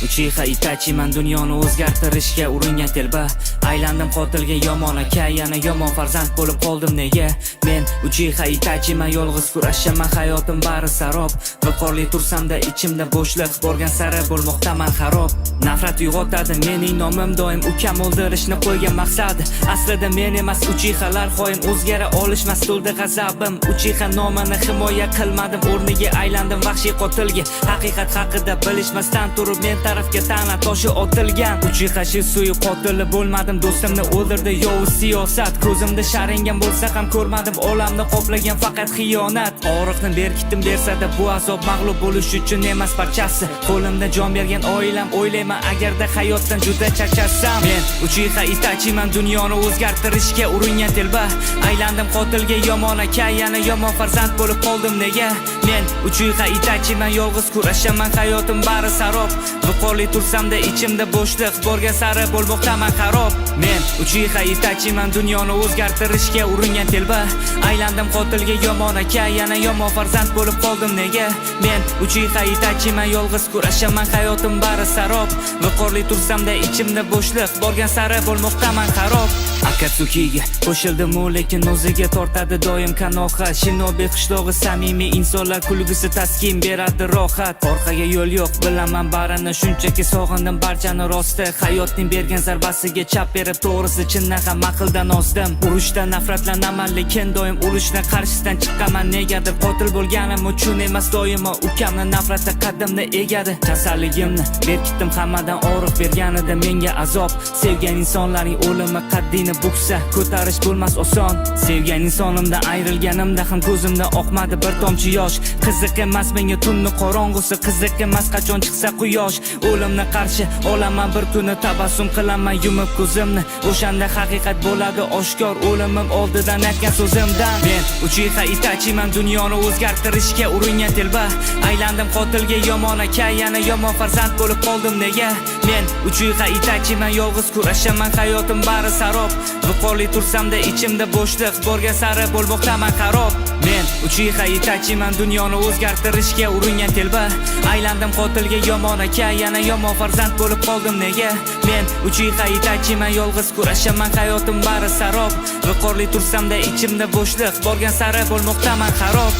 Uchiha Itachi, man dunyoni o'zgartirishga uringan telba. Aylandim qotilga yomon aka, yana yomon farzand bo'lib qoldim nega? Men Uchiha Itachi, man yolg'iz kurashaman, hayotim bari sarob. Viqorli tursamda ichimda bo'shliq, borgan sari bo'lmoqdaman xarob. Nafrat uyg'otadi mening nomim, doim ukam o'ldirishni qo'ygan maqsad. Aslida men emas Uchihalar xoin, o'zgara olishmas to'ldi g'azabim. Uchiha nomini himoya qilmadim, o'rniga aylandim vahshiy qotilga. Haqiqat haqida bilishmasdan turib men tarafga ta'na toshi otilgan. Uchiha Shisui qotili bo'lmadim, do'stimni o'ldirdi yovuz siyosat. Ko'zimda sharingan bo'lsa ham ko'rmadim, olamni qoplagan faqat xiyonat. Og'riqni berkitdim dersada bu azob mag'lub bo'lish uchun emas barchasi. Qo'limda jon bergan oilam, o'ylayman agarda hayotdan juda charchasam. Men Uchiha Itachi, man dunyoni o'zgartirishga uringan telba. Aylandim qotilga yomon aka, yana yomon farzand bo'lib qoldim nega? Men Uchiha Itachi, man yolg'iz kurashaman, hayotim bari sarob. Viqorli tursamda ichimda bo'shliq, borgan sari bo'lmoqdaman xarob. Men Uchiha Itachi, man dunyoni o'zgartirishga uringan telba. Aylandim qotilga yomon aka, yana yomon farzand bo'lib qoldim nega? Men Uchiha Itachi, man yolg'iz kurashaman, hayotim bari sarob. Viqorli tursamda ichimda bo'shliq, borgan sari bo'lmoqdaman xarob. Akatsukiga qo'shildim, lekin o'ziga tortadi doim kanoha. Shinobi qishlog'i samimiy insonlar kulgisi taskin beradi rohat. Orqaga yo'l yo'q, bilaman barini, shunchaki sog'indim barchani rosti. Hayotning bergan zarbasiga chap berib, to'g'risi chindan ham aqldan ozdim. Urushdan nafratlanaman, lekin doim urushni qarshisidan chiqqaman. Negadir qotil bo'lganim uchun emas, doimo ukamni nafratda qaddimni egadi. Kasalligimni berkitdim, hammadan og'riq berganida menga azob. Sevgan insonlarning o'limi qaddini buksa, ko'tarish bo'lmas oson. Sevgan insonimdan ayrilganimda ham ko'zimdan oqmadi bir tomchi yosh. Qiziq emas menga tunni qorong'usi, qiziq emas qachon chiqsa quyosh. O'limni qarshi olaman bir kuni, tabassum qilaman yumib ko'zimni. O'shanda haqiqat bo'ladi oshkor, o'limim oldidan aytgan so'zimdan. Men Uchiha Itachi, man dunyoni o'zgartirishga uringan telba. Aylandim qotilga yomon aka, yana yomon farzand bo'lib qoldim nega? Men Uchiha Itachi, man yolg'iz kurashaman, hayotim bari sarob. Viqorli tursamda ichimda bo'shliq, borgan sari bo'lmoqdaman xarob. Men Uchiha Itachi, man dunyoni o'zgartirishga uringan telba. Aylandim qotilga yomon aka, yana yomon farzand bo'lib qoldim nega? Men Uchiha Itachi, man yolg'iz kurashaman, hayotim bari sarob. Viqorli tursamda ichimda bo'shliq, borgan sari bo'lmoqdaman xarob.